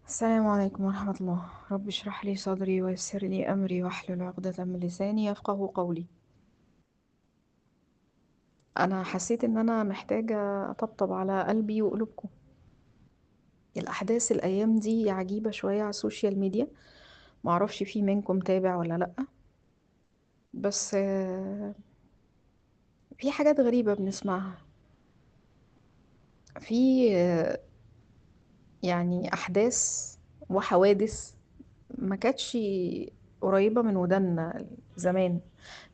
السلام عليكم ورحمة الله. رب اشرح لي صدري ويسر لي أمري واحلل عقدة من لساني يفقه قولي. أنا حسيت إن أنا محتاجة أطبطب على قلبي وقلوبكم. الأحداث الأيام دي عجيبة شوية على السوشيال ميديا. معرفش في منكم تابع ولا لأ، بس في حاجات غريبة بنسمعها. في يعني أحداث وحوادث ما كانتش قريبة من ودنا زمان.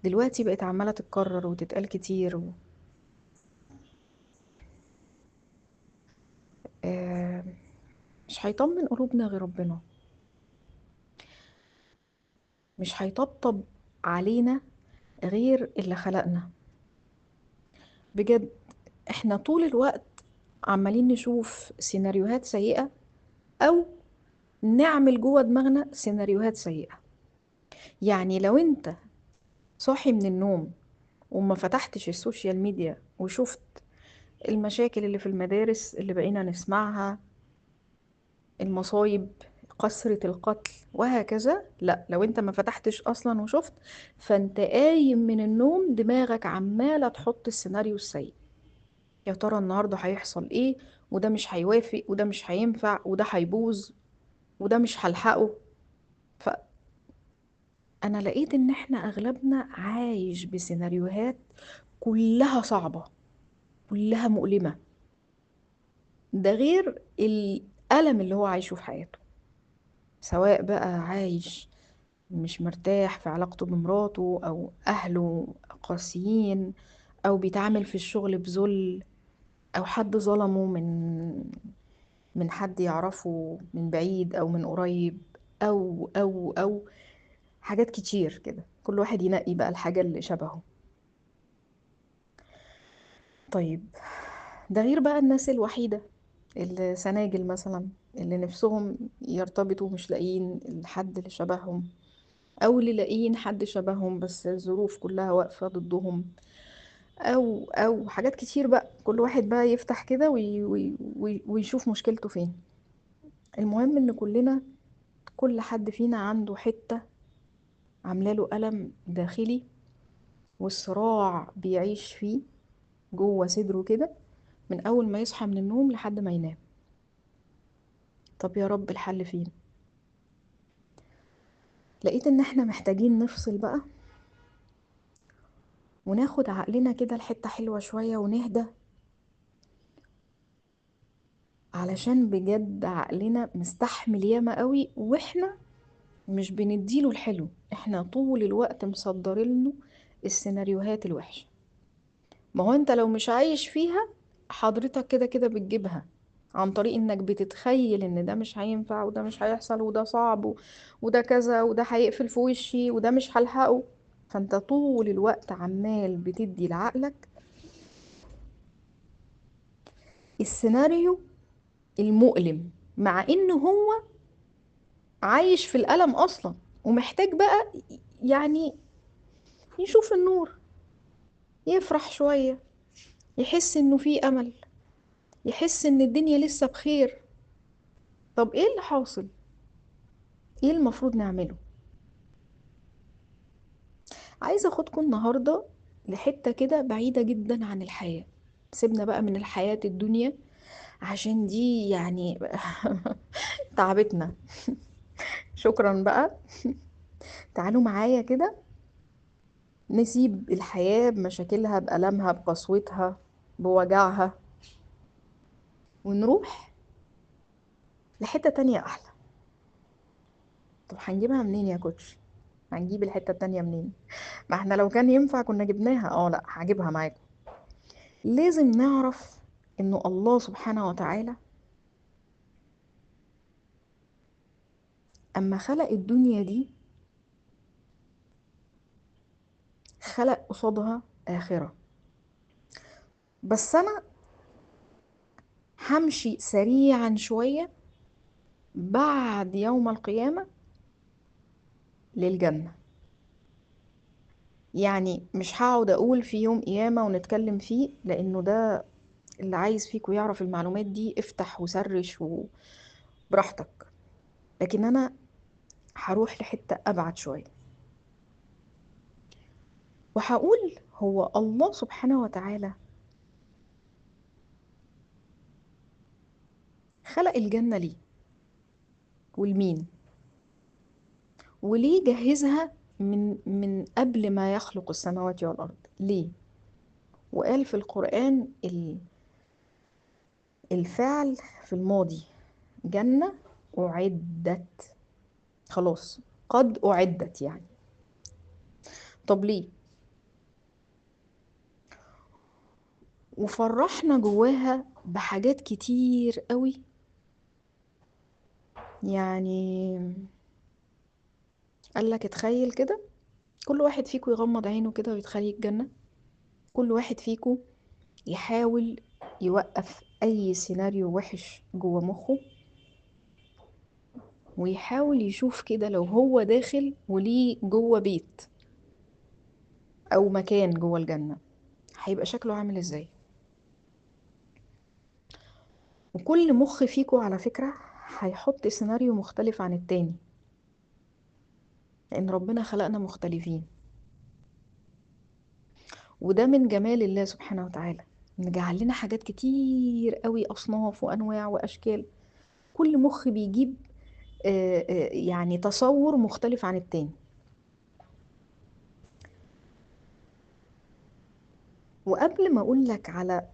دلوقتي بقت عمالة تتكرر وتتقال كتير آه، مش هيطمن قلوبنا غير ربنا. مش هيطبطب علينا غير اللي خلقنا. بجد، احنا طول الوقت عمالين نشوف سيناريوهات سيئة، او نعمل جوه دماغنا سيناريوهات سيئة. يعني لو انت صاحي من النوم وما فتحتش السوشيال ميديا وشفت المشاكل اللي في المدارس اللي بقينا نسمعها، المصايب، كثرة القتل وهكذا، لا، لو انت ما فتحتش اصلا وشفت، فانت قايم من النوم دماغك عمالة تحط السيناريو السيء. يا ترى النهاردة هيحصل ايه؟ وده مش هيوافق، وده مش هينفع، وده هيبوظ، وده مش هلحقه. فانا لقيت ان احنا اغلبنا عايش بسيناريوهات كلها صعبة، كلها مؤلمة. ده غير الألم اللي هو عايشه في حياته، سواء بقى عايش مش مرتاح في علاقته بمراته، أو أهله قاسيين، أو بيتعامل في الشغل بذل، أو حد ظلمه من حد يعرفه من بعيد أو من قريب، أو حاجات كتير كده. كل واحد ينقي بقى الحاجة اللي شبهه. طيب، ده غير بقى الناس الوحيدة، السناجل مثلا، اللي نفسهم يرتبطوا مش لاقيين الحد اللي شبههم، او اللي لاقيين حد شبههم بس الظروف كلها واقفة ضدهم، او حاجات كتير بقى. كل واحد بقى يفتح كده ويشوف مشكلته فين. المهم ان كلنا، كل حد فينا عنده حتة عاملاله ألم داخلي، والصراع بيعيش فيه جوه صدره كده، من اول ما يصحى من النوم لحد ما ينام. طب يا رب الحل فين؟ لقيت ان احنا محتاجين نفصل بقى، وناخد عقلنا كده لحتة حلوة شوية ونهدى، علشان بجد عقلنا مستحمل ياما قوي، واحنا مش بنديله الحلو. احنا طول الوقت مصدرينه السيناريوهات الوحشة. ما هو انت لو مش عايش فيها، حضرتك كده كده بتجيبها عن طريق انك بتتخيل ان ده مش هينفع، وده مش هيحصل، وده صعب، وده كذا، وده هيقفل في وشي، وده مش هلحقه. فانت طول الوقت عمال بتدي لعقلك السيناريو المؤلم، مع ان هو عايش في الألم اصلا، ومحتاج بقى يعني يشوف النور، يفرح شوية، يحس انه في امل، يحس ان الدنيا لسه بخير. طب ايه اللي حاصل؟ ايه المفروض نعمله؟ عايزة اخدكم النهاردة لحتة كده بعيدة جدا عن الحياة. سيبنا بقى من الحياة الدنيا، عشان دي يعني تعبتنا. شكرا بقى. تعالوا معايا كده، نسيب الحياة بمشاكلها، بألمها، بقسوتها، بوجعها، ونروح لحتة تانية أحلى. طب هنجيبها منين يا كوتش؟ هنجيب الحتة التانية منين؟ ما احنا لو كان ينفع كنا جبناها. لا، هجيبها معاكم. لازم نعرف انه الله سبحانه وتعالى اما خلق الدنيا دي، خلق قصادها آخرة. بس انا همشي سريعا شوية بعد يوم القيامة للجنة. يعني مش هقعد اقول في يوم قيامة ونتكلم فيه، لانه ده اللي عايز فيكم يعرف المعلومات دي افتح وسرش وبراحتك. لكن أنا هروح لحتة أبعد شوية، وهقول هو الله سبحانه وتعالى خلق الجنة ليه والمين، وليه جهزها من قبل ما يخلق السماوات والأرض ليه. وقال في القرآن الفعل في الماضي، جنة أعدت، خلاص قد أعدت يعني. طب ليه؟ وفرحنا جواها بحاجات كتير قوي. يعني قال لك اتخيل كده، كل واحد فيكم يغمض عينه كده ويتخيل الجنة. كل واحد فيكم يحاول يوقف أي سيناريو وحش جوه مخه، ويحاول يشوف كده لو هو داخل وليه جوه بيت أو مكان جوه الجنة، هيبقى شكله عامل ازاي. وكل مخ فيكم على فكرة هيحط سيناريو مختلف عن التاني، لأن ربنا خلقنا مختلفين. وده من جمال الله سبحانه وتعالى، إن جعل لنا حاجات كتير قوي، أصناف وأنواع وأشكال. كل مخ بيجيب يعني تصور مختلف عن التاني. وقبل ما أقول لك على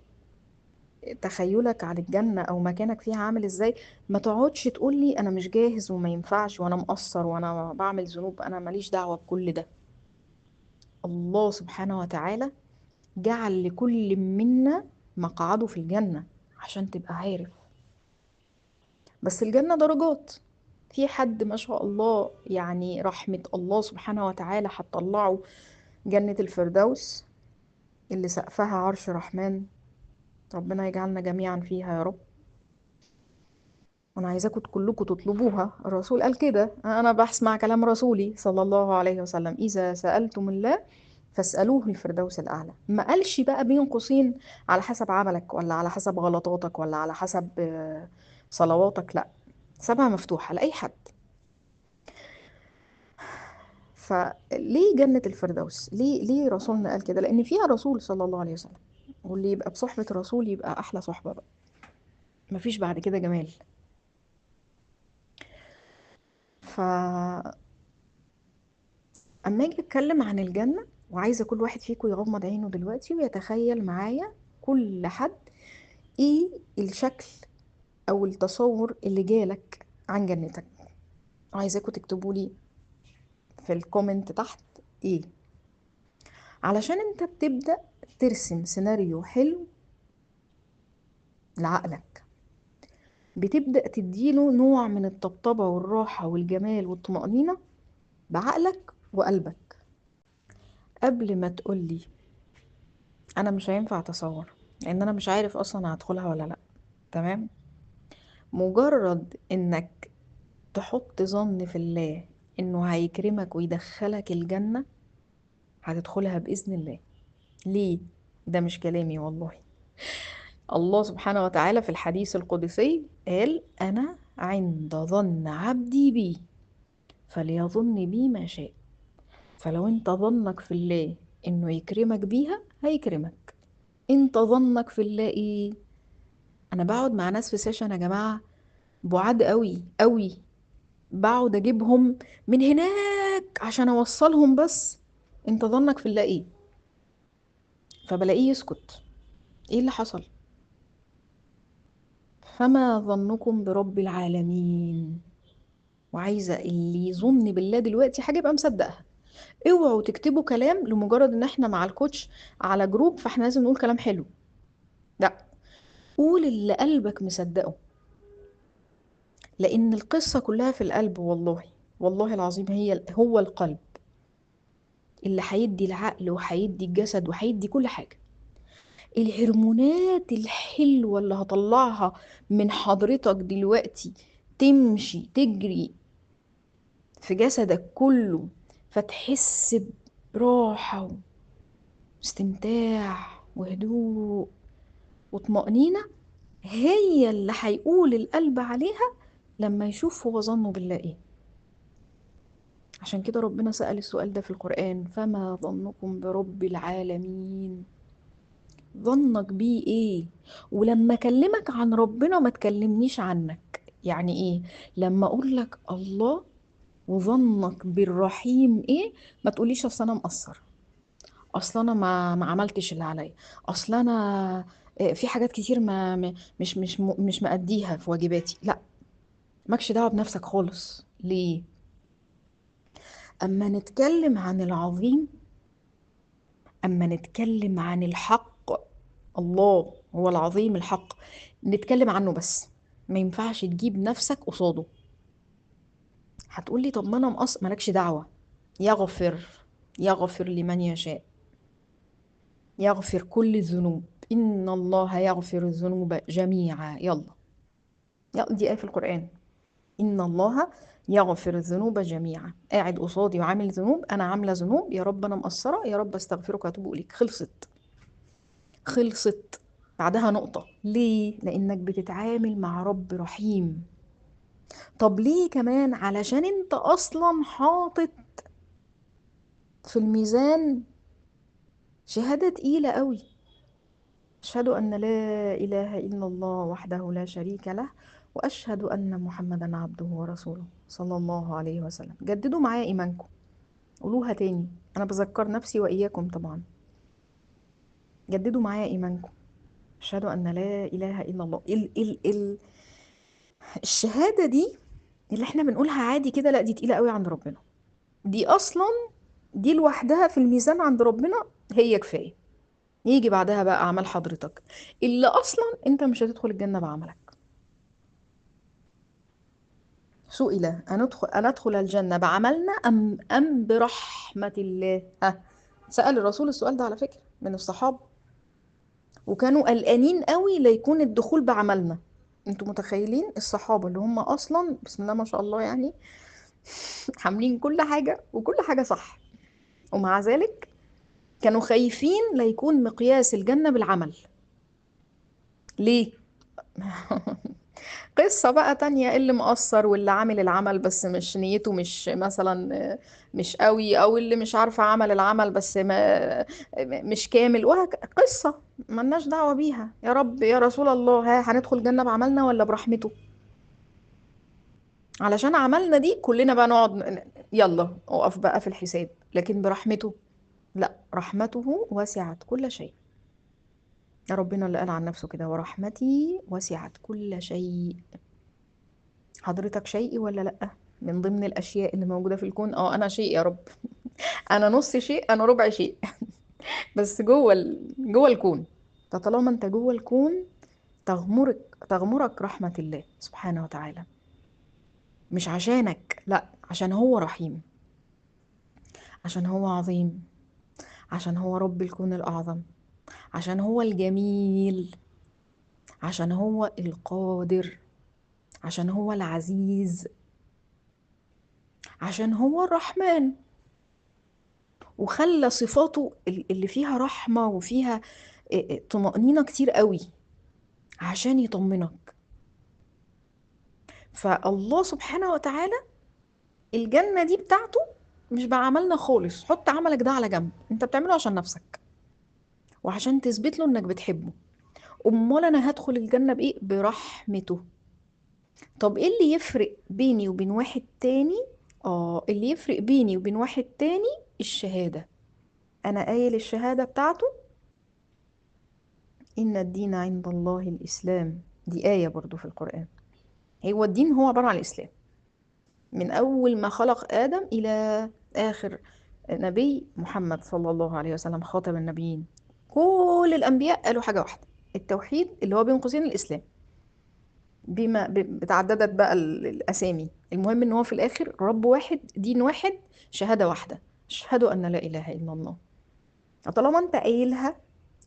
تخيلك عن الجنة أو مكانك فيها عامل إزاي، ما تقعدش تقولي أنا مش جاهز وما ينفعش وأنا مقصر وأنا بعمل ذنوب. أنا ماليش دعوة بكل ده. الله سبحانه وتعالى جعل لكل منا مقعده في الجنة عشان تبقى عارف. بس الجنة درجات. في حد ما شاء الله يعني رحمة الله سبحانه وتعالى هتطلعه جنة الفردوس اللي سقفها عرش الرحمن. ربنا يجعلنا جميعا فيها يا رب. وانا عايزاكم كلكم تطلبوها، الرسول قال كده، انا بسمع كلام رسولي صلى الله عليه وسلم: اذا سألتم الله فاسألوه الفردوس الأعلى. ما قالش بقى بين قوسين على حسب عملك ولا على حسب غلطاتك ولا على حسب صلواتك، لا، سابها مفتوحة لأي حد. فليه جنة الفردوس؟ ليه رسولنا قال كده؟ لأن فيها رسول صلى الله عليه وسلم، واللي يبقى بصحبة الرسول يبقى أحلى صحبة بقى، مفيش بعد كده جمال. فأما أجي أتكلم عن الجنة، وعايزة كل واحد فيكم يغمض عينه دلوقتي ويتخيل معايا كل حد إيه الشكل أو التصور اللي جالك عن جنتك. عايزاكم تكتبوا لي في الكومنت تحت إيه، علشان أنت بتبدأ ترسم سيناريو حلو لعقلك، بتبدأ تديله نوع من الطبطبة والراحة والجمال والطمأنينة بعقلك وقلبك. قبل ما تقولي أنا مش هينفع أتصور لأن أنا مش عارف أصلا هدخلها ولا لأ، تمام، مجرد إنك تحط ظن في الله إنه هيكرمك ويدخلك الجنة، هتدخلها بإذن الله. ليه؟ ده مش كلامي والله. الله سبحانه وتعالى في الحديث القدسي قال: أنا عند ظن عبدي بي فليظن بي ما شاء. فلو انت ظنك في الله انه يكرمك بيها هيكرمك. انت ظنك في الله ايه؟ انا بقعد مع ناس في سيشن يا جماعة بعاد قوي قوي، بقعد اجيبهم من هناك عشان اوصلهم، بس انت ظنك في الله ايه؟ فبلاقيه يسكت. ايه اللي حصل؟ فما ظنكم برب العالمين. وعايزة اللي يظن بالله دلوقتي حاجة يبقى مصدقها. اوعوا تكتبوا كلام لمجرد ان احنا مع الكوتش على جروب فاحنا لازم نقول كلام حلو. لا، قول اللي قلبك مصدقه، لان القصة كلها في القلب. والله والله العظيم هو القلب اللي هيدي العقل وهيدي الجسد وهيدي كل حاجة. الهرمونات الحلوة اللي هطلعها من حضرتك دلوقتي تمشي تجري في جسدك كله، فتحس براحة واستمتاع وهدوء وطمأنينة، هي اللي هيقول القلب عليها لما يشوف هو ظنه بالله ايه. عشان كده ربنا سأل السؤال ده في القرآن: فما ظنكم برب العالمين؟ ظنك بيه ايه؟ ولما اكلمك عن ربنا ما تكلمنيش عنك. يعني ايه؟ لما اقول لك الله وظنك بالرحيم ايه، ما تقوليش اصل انا مقصر، اصل انا ما عملتش اللي عليا، اصل انا في حاجات كتير مش مأديها في واجباتي. لا، مالكش دعوه بنفسك خالص. ليه؟ اما نتكلم عن العظيم، اما نتكلم عن الحق، الله هو العظيم الحق، نتكلم عنه بس، ما ينفعش تجيب نفسك قصاده. هتقولي طب ما انا مالكش دعوه. يغفر، يغفر لمن يشاء، يغفر كل الذنوب، إن الله يغفر الذنوب جميعا. يلا، يلا دي آية في القرآن. إن الله يغفر الذنوب جميعا. قاعد قصادي وعامل ذنوب، أنا عاملة ذنوب، يا رب أنا مقصرة، يا رب أستغفرك وأتوب إليك. خلصت، خلصت. بعدها نقطة. ليه؟ لأنك بتتعامل مع رب رحيم. طب ليه كمان؟ علشان أنت أصلا حاطط في الميزان شهادة تقيلة قوي: أشهد أن لا إله إلا الله وحده لا شريك له، وأشهد أن محمدا عبده ورسوله صلى الله عليه وسلم. جددوا معايا إيمانكم، قولوها تاني، أنا بذكر نفسي وإياكم طبعا. جددوا معايا إيمانكم: أشهد أن لا إله إلا الله. الشهادة دي اللي احنا بنقولها عادي كده، لا دي تقيلة قوي عند ربنا. دي أصلا، دي لوحدها في الميزان عند ربنا هي كفاية. يجي بعدها بقى أعمال حضرتك، اللي أصلا أنت مش هتدخل الجنة بعملك. سئل أن أدخل الجنة بعملنا أم برحمة الله؟ ها، سأل الرسول السؤال ده على فكرة من الصحابة، وكانوا قلقانين قوي لا يكون الدخول بعملنا. انتوا متخيلين الصحابة اللي هم أصلا بسم الله ما شاء الله يعني عاملين كل حاجة وكل حاجة صح، ومع ذلك كانوا خايفين لا يكون مقياس الجنة بالعمل. ليه؟ قصة بقى تانية، اللي مقصر واللي عامل العمل بس مش نيته مش مثلا مش قوي، او اللي مش عارفة عمل العمل بس مش كامل، قصة ملناش دعوة بيها. يا رب يا رسول الله، ها هندخل جنة بعملنا ولا برحمته؟ علشان عملنا دي كلنا بقى نقعد يلا اقف بقى في الحساب، لكن برحمته لا، رحمته وسعت كل شيء. يا ربنا اللي قال عن نفسه كده: ورحمتي وسعت كل شيء. حضرتك شيء ولا لأ؟ من ضمن الأشياء اللي موجودة في الكون. أنا شيء يا رب. أنا نص شيء، أنا ربع شيء بس جوه الكون. فطالما أنت جوه الكون، تغمرك رحمة الله سبحانه وتعالى. مش عشانك، لأ، عشان هو رحيم، عشان هو عظيم، عشان هو رب الكون الأعظم، عشان هو الجميل، عشان هو القادر، عشان هو العزيز، عشان هو الرحمن. وخلى صفاته اللي فيها رحمة وفيها طمأنينة كتير قوي عشان يطمنك. فالله سبحانه وتعالى الجنة دي بتاعته مش بعملنا خالص. حط عملك ده على جنب، انت بتعمله عشان نفسك وعشان تثبت له انك بتحبه. امال انا هدخل الجنة بايه؟ برحمته. طب ايه اللي يفرق بيني وبين واحد تاني؟ اللي يفرق بيني وبين واحد تاني الشهادة. انا قايل الشهادة بتاعته: إن الدين عند الله الإسلام. دي آية برضو في القرآن. هو الدين هو عبارة عن الإسلام، من أول ما خلق آدم إلى آخر نبي محمد صلى الله عليه وسلم خاتم النبيين. كل الأنبياء قالوا حاجة واحدة: التوحيد، اللي هو بين قوسين الإسلام. بما بتعددت بقى الأسامي، المهم إن هو في الآخر رب واحد، دين واحد، شهادة واحدة: أشهد أن لا إله إلا الله. طالما أنت قايلها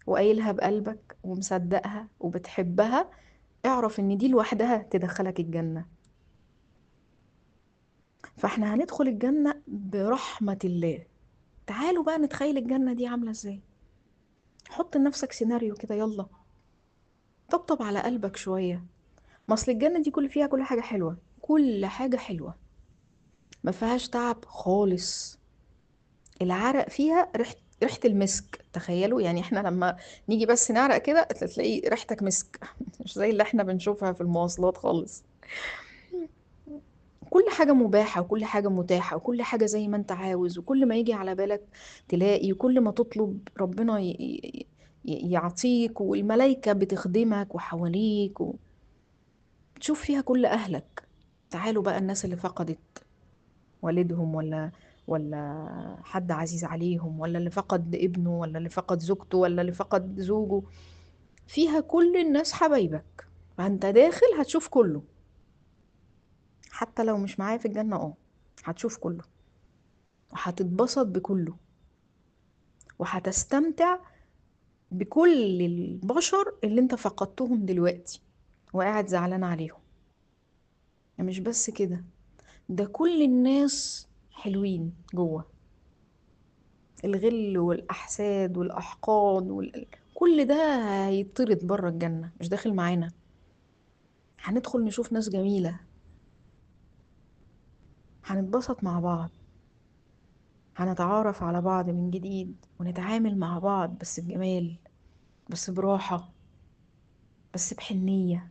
وقايلها بقلبك ومصدقها وبتحبها، اعرف ان دي لوحدها تدخلك الجنة. فاحنا هندخل الجنة برحمة الله. تعالوا بقى نتخيل الجنة دي عاملة ازاي. حط لنفسك سيناريو كده، يلا طبطب على قلبك شوية. ما اصل الجنة دي فيها كل حاجة حلوة، كل حاجة حلوة، ما فيهاش تعب خالص. العرق فيها ريحة المسك، تخيلوا يعني احنا لما نيجي بس نعرق كده تلاقي ريحتك مسك مش زي اللي احنا بنشوفها في المواصلات خالص. كل حاجة مباحة وكل حاجة متاحة وكل حاجة زي ما انت عاوز، وكل ما يجي على بالك تلاقي، وكل ما تطلب ربنا يعطيك، والملايكة بتخدمك وحواليك، وتشوف فيها كل أهلك. تعالوا بقى الناس اللي فقدت والدهم، ولا حد عزيز عليهم، ولا اللي فقد ابنه، ولا اللي فقد زوجته، ولا اللي فقد زوجه، فيها كل الناس حبايبك. فانت داخل هتشوف كله، حتى لو مش معايا في الجنة هتشوف كله، وهتتبسط بكله، وهتستمتع بكل البشر اللي انت فقدتهم دلوقتي وقاعد زعلان عليهم. يعني مش بس كده، ده كل الناس حلوين جوه. الغل والأحساد والأحقاد كل ده هيطرد بره الجنة، مش داخل معانا. هندخل نشوف ناس جميلة، هنتبسط مع بعض، هنتعارف على بعض من جديد، ونتعامل مع بعض بس بجمال، بس براحة، بس بحنية.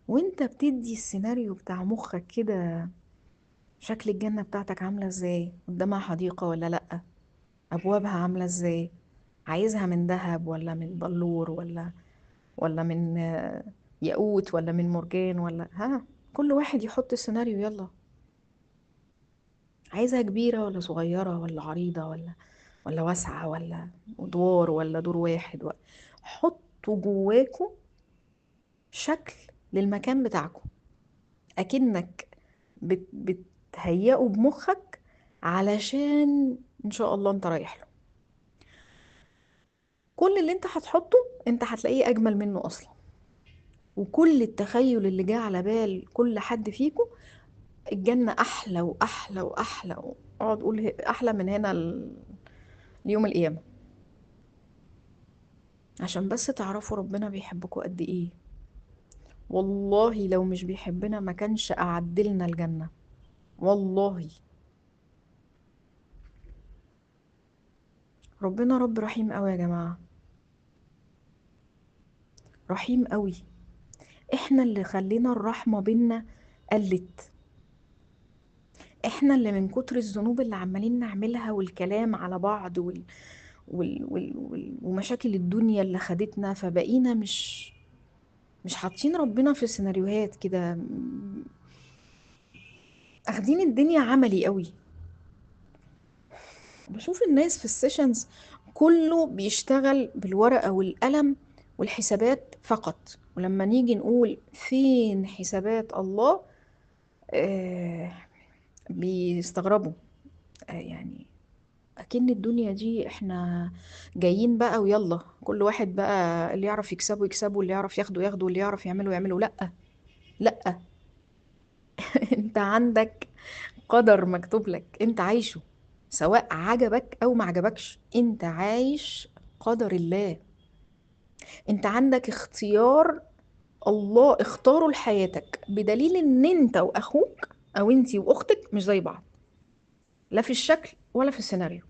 وانت بتدي السيناريو بتاع مخك كده، شكل الجنة بتاعتك عاملة ازاي؟ قدامها حديقة ولا لأ؟ أبوابها عاملة ازاي؟ عايزها من ذهب ولا من بلور، ولا من ياقوت، ولا من مرجان، ولا ها؟ كل واحد يحط السيناريو يلا. عايزها كبيرة ولا صغيرة، ولا عريضة، ولا واسعة، ولا أدوار، ولا دور واحد، حطوا جواكوا شكل للمكان بتاعكم، أكنك بتهيئه بمخك علشان إن شاء الله أنت رايح له. كل اللي أنت هتحطه أنت هتلاقيه أجمل منه أصلا، وكل التخيل اللي جه على بال كل حد فيكم، الجنة أحلى وأحلى وأحلى، اقعد قول أحلى من هنا ليوم القيامة، عشان بس تعرفوا ربنا بيحبكم قد إيه. والله لو مش بيحبنا ما كانش أعدلنا الجنة، والله. ربنا رب رحيم قوي يا جماعة، رحيم قوي. احنا اللي خلينا الرحمة بينا قلت، احنا اللي من كتر الذنوب اللي عمالين نعملها والكلام على بعض ومشاكل الدنيا اللي خدتنا، فبقينا مش حاطين ربنا في سيناريوهات كده، اخدين الدنيا عملي قوي. بشوف الناس في السيشنز كله بيشتغل بالورقة والقلم والحسابات فقط، ولما نيجي نقول فين حسابات الله آه بيستغربوا. يعني أكن الدنيا دي احنا جايين بقى ويلا كل واحد بقى اللي يعرف يكسبه يكسبه، واللي يعرف ياخده ياخده، واللي يعرف يعمله يعمله. لأ، لأ. انت عندك قدر مكتوب لك انت عايشه، سواء عجبك او ما عجبكش انت عايش قدر الله. انت عندك اختيار، الله اختاره لحياتك، بدليل ان انت واخوك او انتي واختك مش زي بعض، لا في الشكل ولا في السيناريو.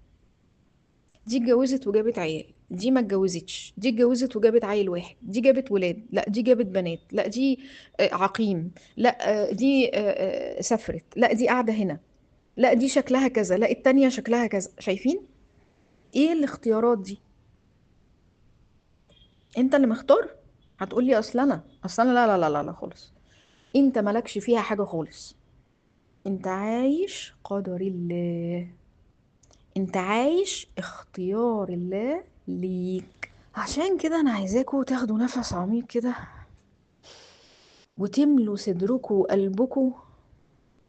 دي اتجوزت وجابت عيال، دي ما اتجوزتش، دي اتجوزت وجابت عيل واحد، دي جابت ولاد، لا دي جابت بنات، لا دي عقيم، لا دي سافرت، لا دي قاعدة هنا، لا دي شكلها كذا، لا التانية شكلها كذا. شايفين ايه الاختيارات دي؟ انت اللي مختار. هتقولي اصل انا لا لا لا لا لا خالص، انت مالكش فيها حاجة خالص. انت عايش قدر الله، انت عايش اختيار الله ليك. عشان كده انا عايزاكوا تاخدوا نفس عميق كده، وتملوا صدركوا وقلبكوا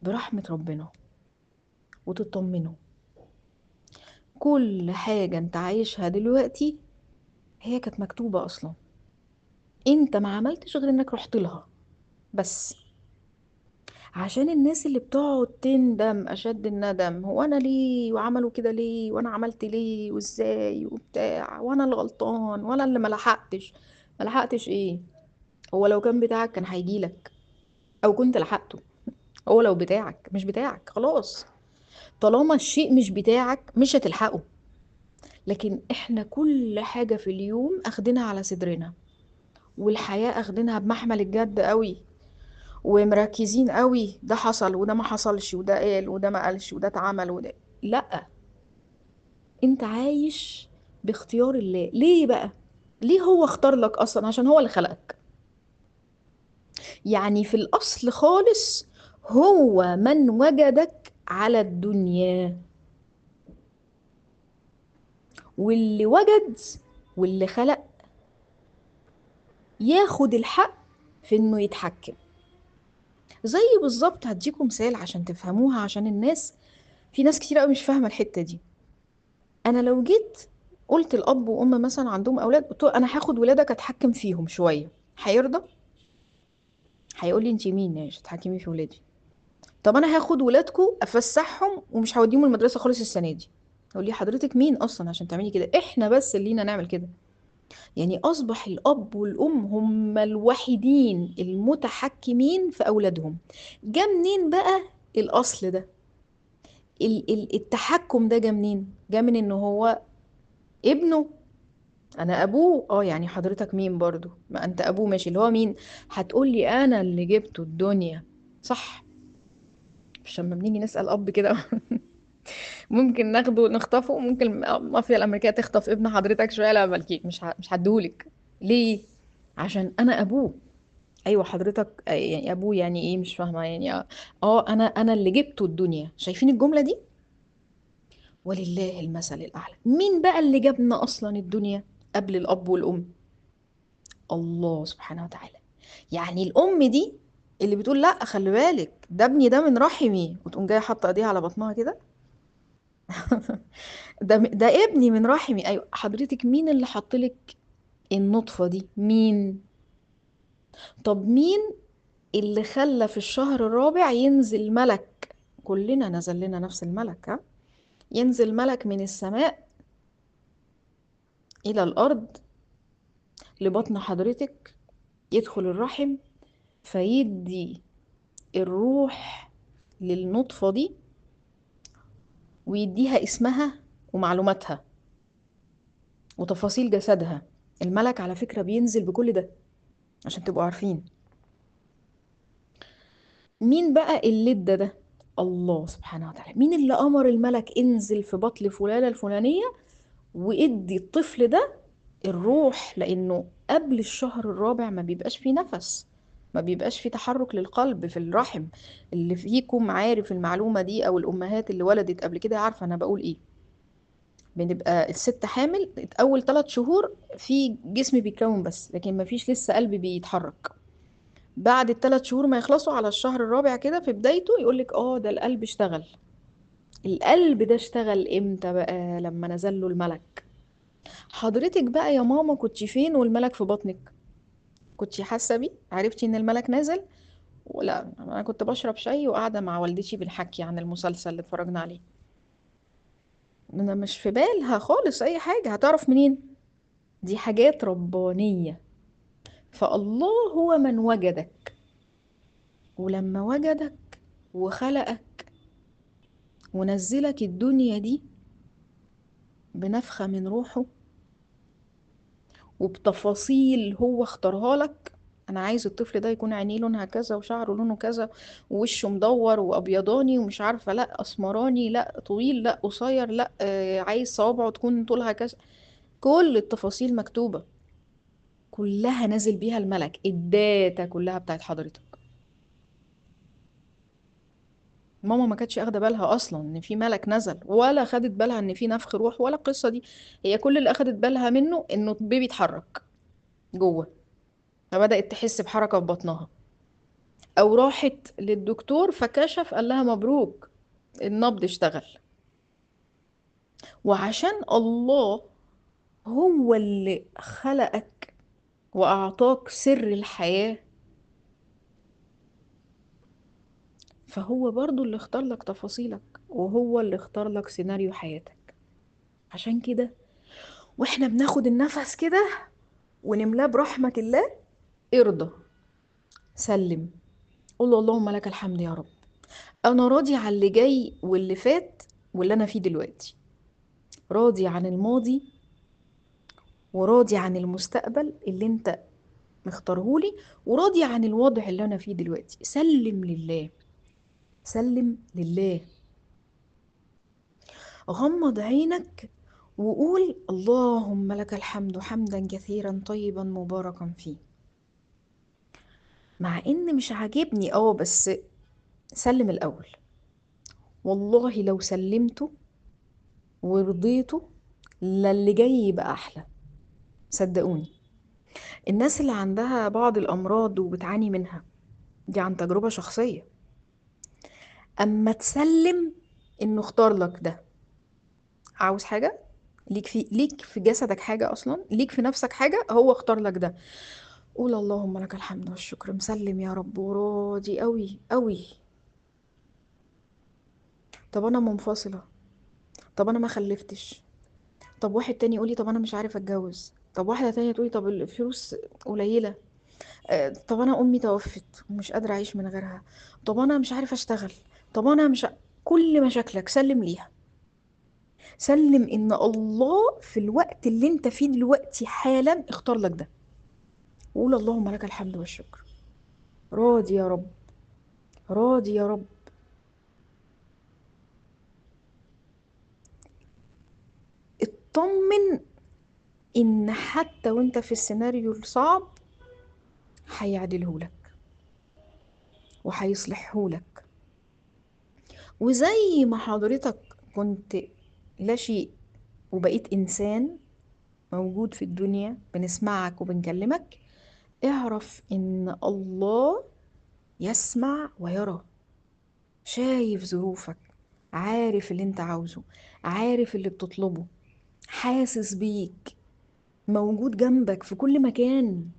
برحمة ربنا، وتطمنوا كل حاجة انت عايشها دلوقتي هي كانت مكتوبة اصلا، انت ما عملتش غير انك رحت لها بس. عشان الناس اللي بتقعد تندم اشد الندم، هو انا ليه وعملوا كده ليه، وانا عملت ليه وازاي وبتاع، وانا اللي غلطان، وانا اللي ملحقتش. ملحقتش ايه؟ هو لو كان بتاعك كان هيجيلك او كنت لحقته. هو لو بتاعك مش بتاعك خلاص، طالما الشيء مش بتاعك مش هتلحقه. لكن احنا كل حاجة في اليوم اخدينها على صدرنا، والحياة اخدينها بمحمل الجد قوي، ومركزين قوي ده حصل وده ما حصلش وده قال وده ما قالش وده اتعمل وده. لا، انت عايش باختيار الله. ليه بقى؟ ليه هو اختار لك اصلا؟ عشان هو اللي خلقك. يعني في الاصل خالص هو من وجدك على الدنيا، واللي وجد واللي خلق ياخد الحق في انه يتحكم. زي بالظبط، هديكم مثال عشان تفهموها، عشان الناس، في ناس كتير قوي مش فاهمة الحتة دي. انا لو جيت قلت الاب وام مثلا عندهم اولاد، قلت له انا هاخد ولادك اتحكم فيهم شوية، هيرضى؟ هيقول لي انت مين مش تتحكمي في ولادي؟ طب انا هاخد ولادكم افسحهم ومش هوديهم المدرسة خالص السنة دي، يقول لي حضرتك مين اصلا عشان تعملي كده؟ احنا بس اللي لينا نعمل كده. يعني أصبح الأب والأم هم الوحيدين المتحكمين في أولادهم. جه منين بقى الأصل ده؟ التحكم ده جه منين؟ جه من إن هو ابنه. أنا أبوه، يعني حضرتك مين برضو؟ ما أنت أبوه ماشي، اللي هو مين؟ هتقولي أنا اللي جبته الدنيا، صح؟ مش لما بنيجي نسأل أب كده ممكن ناخده نخطفه، ممكن المافيا الأمريكية تخطف ابن حضرتك شوية؟ لا ملكيك، مش هديهولك. ليه؟ عشان أنا أبوه. ايوه حضرتك، يعني ابوه يعني ايه؟ مش فاهمه يعني. انا اللي جبته الدنيا. شايفين الجمله دي؟ ولله المثل الاعلى. مين بقى اللي جابنا اصلا الدنيا قبل الاب والام؟ الله سبحانه وتعالى. يعني الام دي اللي بتقول لا خلي بالك ده ابني ده من رحمي، وتقوم جايه حاطه ايديها على بطنها كده ده ابني من رحمي. ايوه حضرتك، مين اللي حطلك النطفه دي؟ مين؟ طب مين اللي خلى في الشهر الرابع ينزل ملك؟ كلنا نزل لنا نفس الملك، ها؟ ينزل ملك من السماء إلى الأرض لبطن حضرتك، يدخل الرحم، فيدي الروح للنطفة دي، ويديها اسمها ومعلوماتها وتفاصيل جسدها. الملك على فكرة بينزل بكل ده عشان تبقوا عارفين. مين بقى اللي ادى ده؟ الله سبحانه وتعالى. مين اللي أمر الملك انزل في بطن فلانة الفلانية وادي الطفل ده الروح؟ لانه قبل الشهر الرابع ما بيبقاش فيه نفس، ما بيبقاش فيه تحرك للقلب في الرحم. اللي فيكم عارف المعلومة دي، او الامهات اللي ولدت قبل كده عارفة انا بقول ايه. بنبقى الست حامل اول 3 شهور في جسم بيتكون بس، لكن ما فيش لسه قلب بيتحرك. بعد ال3 شهور ما يخلصوا على الشهر الرابع كده في بدايته يقولك ده القلب اشتغل. القلب ده اشتغل امتى بقى؟ لما نزل له الملك. حضرتك بقى يا ماما كنتي فين والملك في بطنك؟ كنتي حاسه بيه؟ عرفتي ان الملك نازل؟ ولا انا كنت بشرب شاي وقاعده مع والدتي بنحكي عن المسلسل اللي اتفرجنا عليه. انا مش في بالها خالص اي حاجه، هتعرف منين؟ دي حاجات ربانيه. فالله هو من وجدك، ولما وجدك وخلقك ونزلك الدنيا دي بنفخه من روحه وبتفاصيل هو اختارها لك. انا عايز الطفل ده يكون عينيه لونها كذا وشعره لونه كذا ووشه مدور وابيضاني ومش عارفه، لا اسمراني، لا طويل، لا قصير، لا عايز صوابعه تكون طولها كذا. كل التفاصيل مكتوبه، كلها نازل بيها الملك. الداتا كلها بتاعت حضرتك. ماما ما كانتش اخده بالها اصلا ان في ملك نزل، ولا خدت بالها ان في نفخ روح ولا القصه دي. هي كل اللي اخدت بالها منه انه بيبي اتحرك جوه، فبدأت تحس بحركه في بطنها، او راحت للدكتور فكشف قال لها مبروك النبض اشتغل. وعشان الله هو اللي خلقك واعطاك سر الحياة، فهو برضو اللي اختار لك تفاصيلك، وهو اللي اختار لك سيناريو حياتك. عشان كده واحنا بناخد النفس كده ونملاه برحمة الله، ارضى. سلم. قول له اللهم لك الحمد يا رب، انا راضي عن اللي جاي واللي فات واللي انا فيه دلوقتي، راضي عن الماضي وراضي عن المستقبل اللي انت مختارهولي، وراضي عن الوضع اللي انا فيه دلوقتي. سلم لله، سلم لله. غمض عينك وقول اللهم لك الحمد حمدا كثيرا طيبا مباركا فيه. مع ان مش عاجبني بس سلم الاول. والله لو سلمته ورضيته للي جاي يبقى احلى، صدقوني. الناس اللي عندها بعض الامراض وبتعاني منها، دي عن تجربة شخصية، اما تسلم انه اختار لك ده. عاوز حاجة، ليك في جسدك حاجة، اصلا ليك في نفسك حاجة، هو اختار لك ده. قول اللهم لك الحمد والشكر، مسلم يا رب وراضي قوي قوي. طب انا منفصلة، طب انا ما خلفتش، طب واحد تاني يقولي طب انا مش عارف اتجوز، طب واحدة تانية تقولي طب الفلوس قليلة، طب انا امي توفت ومش قادرة اعيش من غيرها، طب انا مش عارف اشتغل، طب انا مش كل مشاكلك سلم ليها. سلم ان الله في الوقت اللي انت فيه دلوقتي حالا اختار لك ده. وقول اللهم لك الحمد والشكر، راضي يا رب، راضي يا رب. اطمن ان حتى وانت في السيناريو الصعب هيعدلهولك وهيصلحهولك. وزي ما حضرتك كنت لا شيء وبقيت انسان موجود في الدنيا بنسمعك وبنكلمك، اعرف ان الله يسمع ويرى، شايف ظروفك، عارف اللي انت عاوزه، عارف اللي بتطلبه، حاسس بيك، موجود جنبك في كل مكان.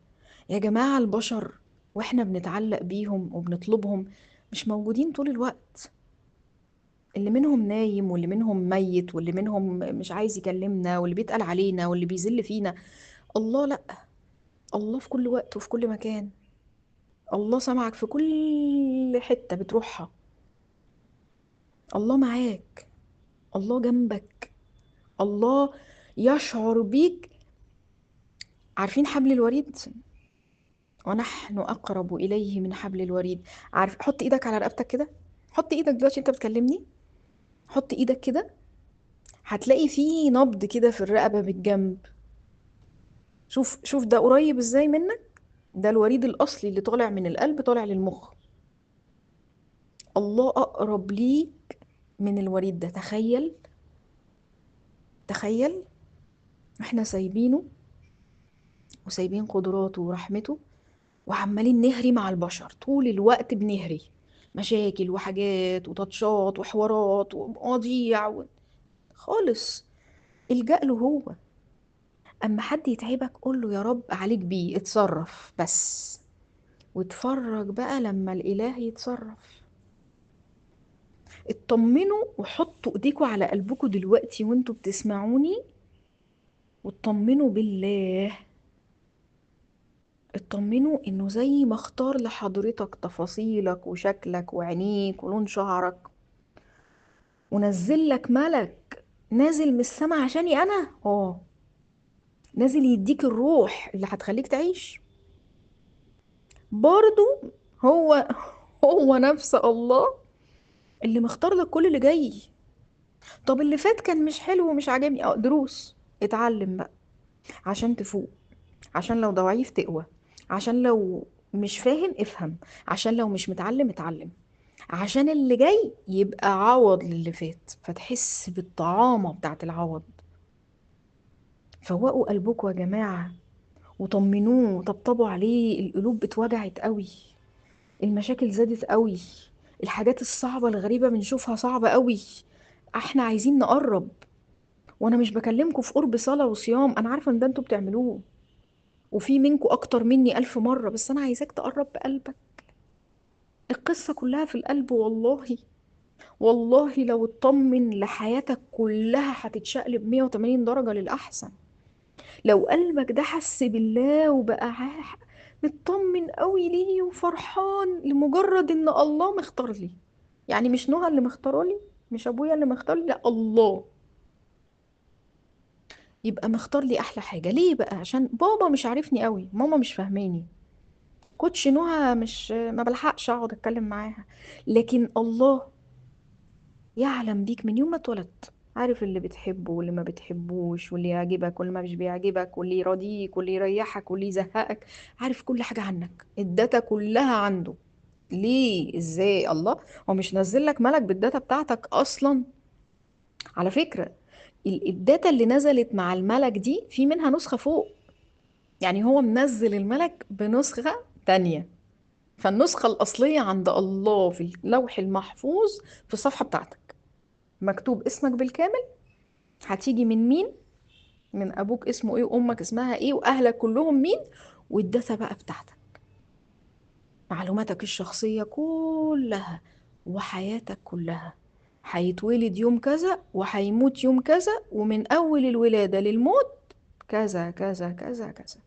يا جماعة البشر واحنا بنتعلق بيهم وبنطلبهم مش موجودين طول الوقت، اللي منهم نايم واللي منهم ميت واللي منهم مش عايز يكلمنا واللي بيتقل علينا واللي بيذل فينا. الله لأ، الله في كل وقت وفي كل مكان. الله سمعك في كل حتة بتروحها، الله معاك، الله جنبك، الله يشعر بيك. عارفين حبل الوريد؟ ونحن أقرب إليه من حبل الوريد. عارف، حط إيدك على رقبتك كده، حط إيدك دلوقتي أنت بتكلمني، حط إيدك كده، هتلاقي فيه نبض كده في الرقبة بالجنب. شوف شوف ده قريب إزاي منك، ده الوريد الأصلي اللي طالع من القلب طالع للمخ. الله أقرب ليك من الوريد ده. تخيل، تخيل احنا سايبينه وسايبين قدراته ورحمته وعمالين نهري مع البشر طول الوقت، بنهري مشاكل وحاجات وتاتشات وحوارات ومواضيع خالص. الجأ له هو. اما حد يتعبك قول له يا رب عليك بيه، اتصرف بس، واتفرج بقى لما الإله يتصرف. اطمنوا وحطوا ايديكوا على قلبكوا دلوقتي وانتوا بتسمعوني، واطمنوا بالله. اطمنوا انه زي ما اختار لحضرتك تفاصيلك وشكلك وعينيك ولون شعرك، ونزل لك ملك نازل من السما عشاني انا، نازل يديك الروح اللي هتخليك تعيش برضو. هو هو نفس الله اللي مختار لك كل اللي جاي. طب اللي فات كان مش حلو ومش عاجبني، دروس اتعلم بقى عشان تفوق، عشان لو ضعيف تقوى، عشان لو مش فاهم افهم، عشان لو مش متعلم اتعلم، عشان اللي جاي يبقى عوض للي فات، فتحس بالطعامة بتاعت العوض. فوقوا قلبكم يا جماعة وطمنوه وطبطبوا عليه. القلوب اتوجعت قوي، المشاكل زادت قوي، الحاجات الصعبة الغريبة بنشوفها صعبة قوي. احنا عايزين نقرب. وانا مش بكلمكم في قرب صلاة وصيام، انا عارفة ان ده انتوا بتعملوه وفي منكم اكتر مني 1000 مرة، بس انا عايزاك تقرب بقلبك. القصة كلها في القلب والله. والله لو اطمن لحياتك كلها هتتشقلب 180 درجة للأحسن. لو قلبك ده حس بالله وبقى مطمن قوي ليه وفرحان لمجرد ان الله مختار لي. يعني مش نهى اللي مختاره لي، مش ابويا اللي مختار لي، لا الله. يبقى مختار لي احلى حاجة. ليه بقى؟ عشان بابا مش عارفني قوي، ماما مش فاهماني، كوتش نهى مش ما بلحقش اقعد اتكلم معاها، لكن الله يعلم بيك من يوم ما اتولدت، عارف اللي بتحبه واللي ما بتحبوش، واللي يعجبك واللي ما مش بيعجبك، واللي يراضيك واللي يريحك واللي يزهقك. عارف كل حاجة عنك، الداتا كلها عنده. ليه؟ ازاي؟ الله هو مش نزل لك ملك بالداتا بتاعتك اصلا؟ على فكرة، الداتا اللي نزلت مع الملك دي في منها نسخة فوق، يعني هو منزل الملك بنسخة تانية. فالنسخة الأصلية عند الله في اللوح المحفوظ في الصفحة بتاعتك، مكتوب اسمك بالكامل، هتيجي من مين، من أبوك اسمه إيه وأمك اسمها إيه وأهلك كلهم مين، والداتا بقى بتاعتك، معلوماتك الشخصية كلها وحياتك كلها. هيتولد يوم كذا وهيموت يوم كذا، ومن أول الولادة للموت كذا كذا كذا كذا.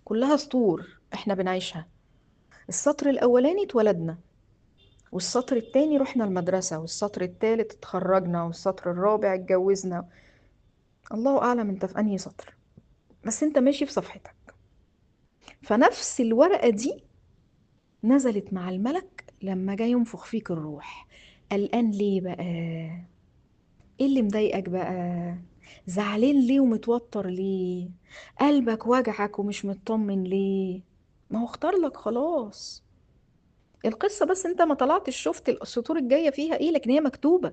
كلها سطور احنا بنعيشها. السطر الأولاني اتولدنا، والسطر التاني رحنا المدرسة، والسطر التالت اتخرجنا، والسطر الرابع اتجوزنا. الله أعلم انت في أنهي سطر، بس انت ماشي في صفحتك. فنفس الورقة دي نزلت مع الملك لما جاي ينفخ فيك الروح. قلقان ليه بقى؟ ايه اللي مضايقك بقى؟ زعلان ليه ومتوتر ليه؟ قلبك وجعك ومش مطمن ليه؟ ما هو اختار لك خلاص القصة، بس انت ما طلعتش شفت السطور الجاية فيها ايه، لكن هي مكتوبة.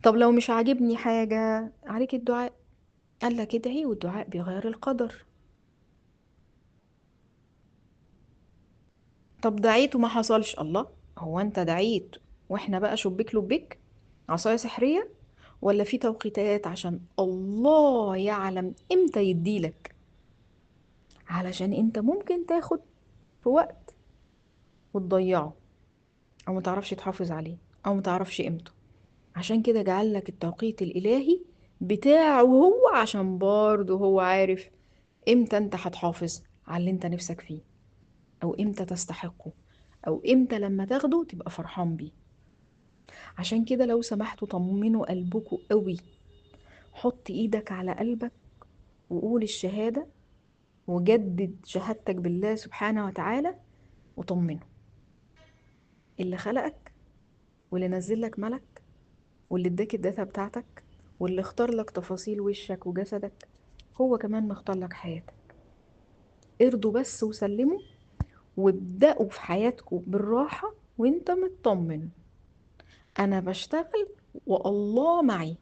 طب لو مش عاجبني حاجة، عليك الدعاء. قال لك ادعي، والدعاء بيغير القدر. طب دعيت وما حصلش، الله هو انت دعيت واحنا بقى شبيك لبيك عصاية سحرية؟ ولا في توقيتات عشان الله يعلم امتى يديلك، علشان انت ممكن تاخد في وقت وتضيعه، او ما تعرفش تحافظ عليه، او ما تعرفش قيمته. عشان كده جعل لك التوقيت الالهي بتاعه هو، عشان برضه هو عارف امتى انت هتحافظ على اللي انت نفسك فيه، او امتى تستحقه، او امتى لما تاخده تبقى فرحان بيه. عشان كده لو سمحتوا طمنوا قلبكوا قوي. حط ايدك على قلبك وقول الشهادة، وجدد شهادتك بالله سبحانه وتعالى، وطمنه. اللي خلقك، واللي نزل لك ملك، واللي اداك الداتا بتاعتك، واللي اختار لك تفاصيل وشك وجسدك، هو كمان مختار لك حياتك. ارضوا بس وسلموا، وابدأوا في حياتكم بالراحة وانت مطمن. انا بشتغل والله معي،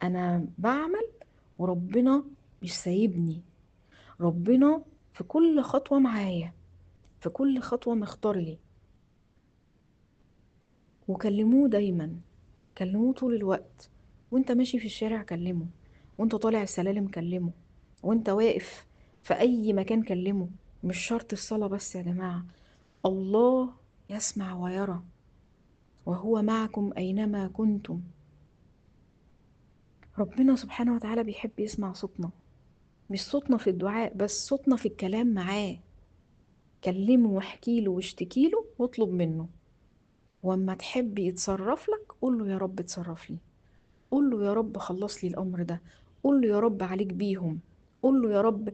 انا بعمل وربنا مش سايبني، ربنا في كل خطوة معايا، في كل خطوة مختار لي. وكلموه دايما، كلموه طول الوقت، وانت ماشي في الشارع كلمه، وانت طالع السلالم كلمه، وانت واقف في اي مكان كلمه. مش شرط الصلاة بس يا جماعة، الله يسمع ويرى، وهو معكم أينما كنتم. ربنا سبحانه وتعالى بيحب يسمع صوتنا، مش صوتنا في الدعاء بس، صوتنا في الكلام معاه. كلمه واحكي له واشتكي له واطلب منه، واما تحب يتصرف لك قول له يا رب اتصرف لي، قول له يا رب خلص لي الامر ده، قول له يا رب عليك بيهم، قول له يا رب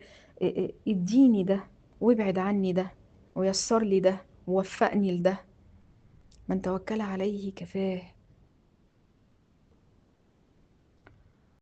اديني ده وابعد عني ده، ويسر لي ده ووفقني لده. من توكل عليه كفاه،